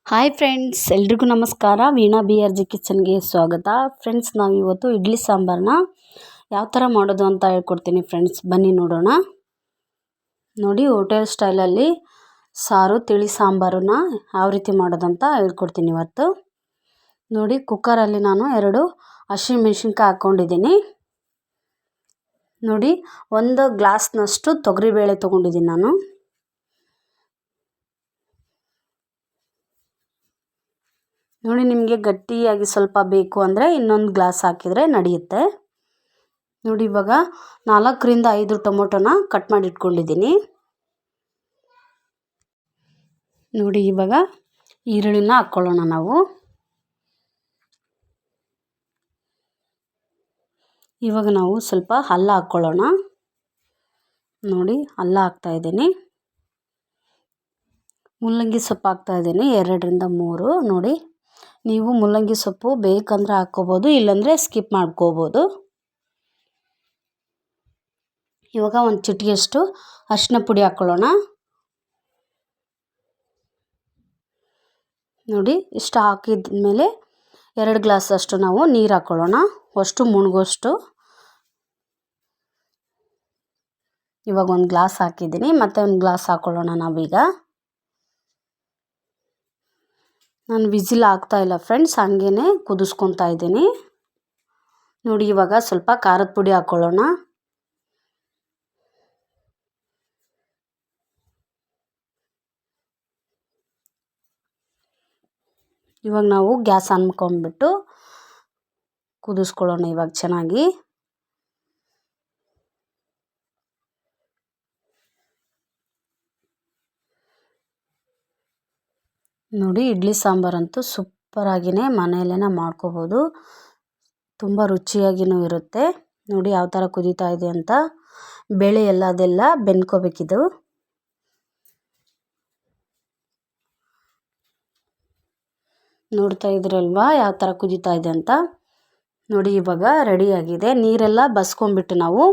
Hi friends, ಎಲ್ರಿಗೂ ನಮಸ್ಕಾರ. Veena B R G ಕಿಚನ್ಗೆ ಸ್ವಾಗತ. ಫ್ರೆಂಡ್ಸ್, ನಾವಿವತ್ತು ಇಡ್ಲಿ ಸಾಂಬಾರನ್ನ ಯಾವ ಥರ ಮಾಡೋದು ಅಂತ ಹೇಳ್ಕೊಡ್ತೀನಿ ಫ್ರೆಂಡ್ಸ್. ಬನ್ನಿ ನೋಡೋಣ. ನೋಡಿ, ಹೋಟೆಲ್ ಸ್ಟೈಲಲ್ಲಿ ಸಾರು ತಿಳಿ ಸಾಂಬಾರನ್ನ ಯಾವ ರೀತಿ ಮಾಡೋದಂತ ಹೇಳ್ಕೊಡ್ತೀನಿ ಇವತ್ತು. ನೋಡಿ, ಕುಕ್ಕರಲ್ಲಿ ನಾನು 2 ಹಸಿಮೆಣ್ಸಿನ್ಕಾಯಿ ಹಾಕ್ಕೊಂಡಿದ್ದೀನಿ. ನೋಡಿ, 1 ಗ್ಲಾಸ್ನಷ್ಟು ತೊಗರಿಬೇಳೆ ತೊಗೊಂಡಿದ್ದೀನಿ ನಾನು. ನೋಡಿ, ನಿಮಗೆ ಗಟ್ಟಿಯಾಗಿ ಸ್ವಲ್ಪ ಬೇಕು ಅಂದರೆ ಇನ್ನೊಂದು ಗ್ಲಾಸ್ ಹಾಕಿದರೆ ನಡೆಯುತ್ತೆ. ನೋಡಿ, ಇವಾಗ 4ರಿಂದ 5 ಟೊಮೊಟೊನ ಕಟ್ ಮಾಡಿ ಇಟ್ಕೊಂಡಿದ್ದೀನಿ. ನೋಡಿ, ಇವಾಗ ಈರುಳ್ಳಿನ ಹಾಕ್ಕೊಳ್ಳೋಣ ನಾವು. ಇವಾಗ ನಾವು ಸ್ವಲ್ಪ ಅಲ್ಲ ಹಾಕ್ಕೊಳ್ಳೋಣ. ನೋಡಿ, ಅಲ್ಲ ಹಾಕ್ತಾಯಿದ್ದೀನಿ. ಮುಲ್ಲಂಗಿ ಸೊಪ್ಪು ಹಾಕ್ತಾಯಿದ್ದೀನಿ, 2ರಿಂದ 3. ನೋಡಿ, ನೀವು ಮುಲ್ಲಂಗಿ ಸೊಪ್ಪು ಬೇಕಂದ್ರೆ ಹಾಕ್ಕೋಬೋದು, ಇಲ್ಲಾಂದರೆ ಸ್ಕಿಪ್ ಮಾಡ್ಕೋಬೋದು. ಇವಾಗ ಒಂದು ಚಿಟಿಕೆಯಷ್ಟು ಅರಿಶಿನ ಪುಡಿ ಹಾಕ್ಕೊಳ್ಳೋಣ. ನೋಡಿ, ಇಷ್ಟು ಹಾಕಿದ ಮೇಲೆ 2 ಗ್ಲಾಸಷ್ಟು ನಾವು ನೀರು ಹಾಕ್ಕೊಳ್ಳೋಣ, ಅಷ್ಟು ಮುಳುಗೋಷ್ಟು. ಇವಾಗ 1 ಗ್ಲಾಸ್ ಹಾಕಿದ್ದೀನಿ, ಮತ್ತೆ 1 ಗ್ಲಾಸ್ ಹಾಕ್ಕೊಳ್ಳೋಣ ನಾವೀಗ. ನಾನು ವಿಸಿಲ್ ಹಾಕ್ತಾಯಿಲ್ಲ ಫ್ರೆಂಡ್ಸ್, ಹಂಗೇ ಕುದಿಸ್ಕೊತಾ ಇದ್ದೀನಿ. ನೋಡಿ, ಇವಾಗ ಸ್ವಲ್ಪ ಖಾರದ ಪುಡಿ ಹಾಕ್ಕೊಳ್ಳೋಣ. ಇವಾಗ ನಾವು ಗ್ಯಾಸ್ ಅನ್ಕೊಂಡ್ಬಿಟ್ಟು ಕುದಿಸ್ಕೊಳ್ಳೋಣ ಇವಾಗ ಚೆನ್ನಾಗಿ. ನೋಡಿ, ಇಡ್ಲಿ ಸಾಂಬಾರಂತೂ ಸೂಪರಾಗಿಯೇ ಮನೆಯಲ್ಲೇ ಮಾಡ್ಕೋಬೋದು, ತುಂಬ ರುಚಿಯಾಗಿಯೂ ಇರುತ್ತೆ. ನೋಡಿ ಯಾವ ಥರ ಕುದೀತಾ ಇದೆ ಅಂತ. ಬೇಳೆ ಅದೆಲ್ಲ ಬೆಂದ್ಕೋಬೇಕಿದು. ನೋಡ್ತಾ ಇದ್ರಲ್ವಾ ಯಾವ ಥರ ಕುದೀತಾ ಇದೆ ಅಂತ. ನೋಡಿ, ಇವಾಗ ರೆಡಿಯಾಗಿದೆ. ನೀರೆಲ್ಲ ಬಸ್ಕೊಂಡ್ಬಿಟ್ಟು ನಾವು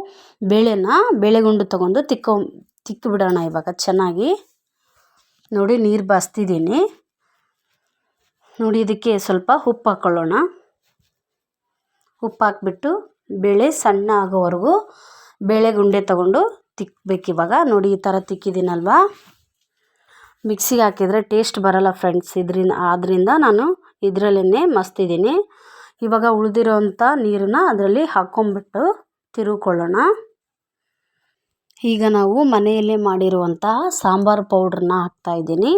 ಬೇಳೆಗುಂಡು ತೊಗೊಂಡು ತಿಕ್ಕಿಬಿಡೋಣ ಇವಾಗ ಚೆನ್ನಾಗಿ. ನೋಡಿ, ನೀರು ಬಸ್ತಿದ್ದೀನಿ. ನೋಡಿ, ಇದಕ್ಕೆ ಸ್ವಲ್ಪ ಉಪ್ಪು ಹಾಕ್ಕೊಳ್ಳೋಣ. ಉಪ್ಪು ಹಾಕ್ಬಿಟ್ಟು ಬೇಳೆ ಸಣ್ಣ ಆಗೋವರೆಗೂ ಬೇಳೆಗುಂಡೆ ತೊಗೊಂಡು ತಿಕ್ಕಬೇಕಿವಾಗ. ನೋಡಿ, ಈ ಥರ ತಿಕ್ಕಿದ್ದೀನಲ್ವಾ. ಮಿಕ್ಸಿಗೆ ಹಾಕಿದರೆ ಟೇಸ್ಟ್ ಬರಲ್ಲ ಫ್ರೆಂಡ್ಸ್, ಆದ್ದರಿಂದ ನಾನು ಇದರಲ್ಲೇ ಮಸ್ತಿದ್ದೀನಿ. ಇವಾಗ ಉಳಿದಿರೋಂಥ ನೀರನ್ನ ಅದರಲ್ಲಿ ಹಾಕ್ಕೊಂಬಿಟ್ಟು ತಿರುಗಿಕೊಳ್ಳೋಣ. ಈಗ ನಾವು ಮನೆಯಲ್ಲೇ ಮಾಡಿರುವಂತಹ ಸಾಂಬಾರು ಪೌಡ್ರನ್ನ ಹಾಕ್ತಾಯಿದ್ದೀನಿ.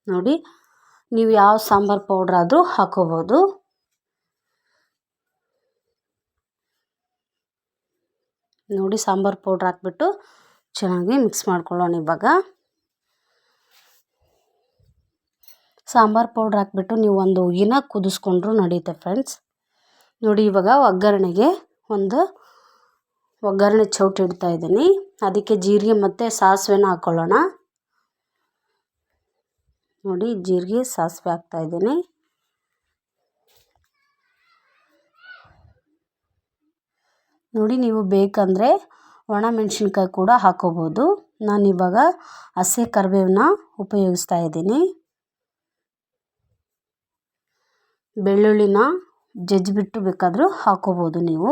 ನೋಡಿ, ನೀವು ಯಾವ ಸಾಂಬಾರು ಪೌಡ್ರಾದರೂ ಹಾಕ್ಕೋಬೋದು. ನೋಡಿ, ಸಾಂಬಾರು ಪೌಡ್ರ್ ಹಾಕ್ಬಿಟ್ಟು ಚೆನ್ನಾಗಿ ಮಿಕ್ಸ್ ಮಾಡ್ಕೊಳ್ಳೋಣ ಇವಾಗ. ಸಾಂಬಾರು ಪೌಡ್ರ್ ಹಾಕ್ಬಿಟ್ಟು ನೀವು ಒಂದು ಉಗಿನ ಕುದಿಸ್ಕೊಂಡ್ರೂ ನಡೆಯುತ್ತೆ ಫ್ರೆಂಡ್ಸ್. ನೋಡಿ, ಇವಾಗ ಒಗ್ಗರಣೆಗೆ ಒಂದು ಒಗ್ಗರಣೆ ಚೌಟ್ ಇಡ್ತಾ ಇದ್ದೀನಿ. ಅದಕ್ಕೆ ಜೀರಿಗೆ ಮತ್ತು ಸಾಸಿವೆನ ಹಾಕ್ಕೊಳ್ಳೋಣ. ನೋಡಿ, ಜೀರಿಗೆ ಸಾಸಿವೆ ಹಾಕ್ತಾಯಿದ್ದೀನಿ. ನೋಡಿ, ನೀವು ಬೇಕಂದರೆ ಒಣಮೆಣಸಿನ್ಕಾಯಿ ಕೂಡ ಹಾಕ್ಕೋಬೋದು. ನಾನಿವಾಗ ಹಸಿ ಕರಿಬೇವನ್ನ ಉಪಯೋಗಿಸ್ತಾ ಇದ್ದೀನಿ. ಬೆಳ್ಳುಳ್ಳಿನ ಜಜ್ಜಿಬಿಟ್ಟು ಬೇಕಾದರೂ ಹಾಕ್ಕೋಬೋದು ನೀವು.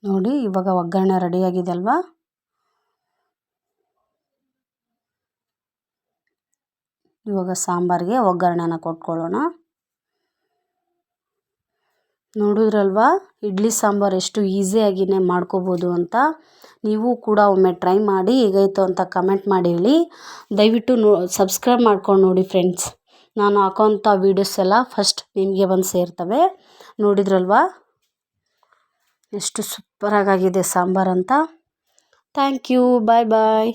ನೋಡಿ, ಇವಾಗ ಒಗ್ಗರಣೆ ರೆಡಿಯಾಗಿದೆ ಅಲ್ವಾ. ಇವಾಗ ಸಾಂಬಾರಿಗೆ ಒಗ್ಗರಣೆನ ಕೊಟ್ಕೊಳ್ಳೋಣ. ನೋಡಿದ್ರಲ್ವಾ ಇಡ್ಲಿ ಸಾಂಬಾರು ಎಷ್ಟು ಈಸಿಯಾಗಿಯೇ ಮಾಡ್ಕೋಬೋದು ಅಂತ. ನೀವು ಕೂಡ ಒಮ್ಮೆ ಟ್ರೈ ಮಾಡಿ ಹೇಗಾಯಿತು ಅಂತ ಕಮೆಂಟ್ ಮಾಡಿ ಹೇಳಿ. ದಯವಿಟ್ಟು ಸಬ್ಸ್ಕ್ರೈಬ್ ಮಾಡ್ಕೊಂಡು ನೋಡಿ ಫ್ರೆಂಡ್ಸ್. ನಾನು ಹಾಕೋಂಥ ವೀಡಿಯೋಸ್ ಎಲ್ಲ ಫಸ್ಟ್ ನಿಮಗೆ ಬಂದು ಸೇರ್ತವೆ. ನೋಡಿದ್ರಲ್ವಾ ಎಷ್ಟು ಸೂಪರಾಗಿದೆ ಸಾಂಬಾರಂತ. Thank you. Bye bye.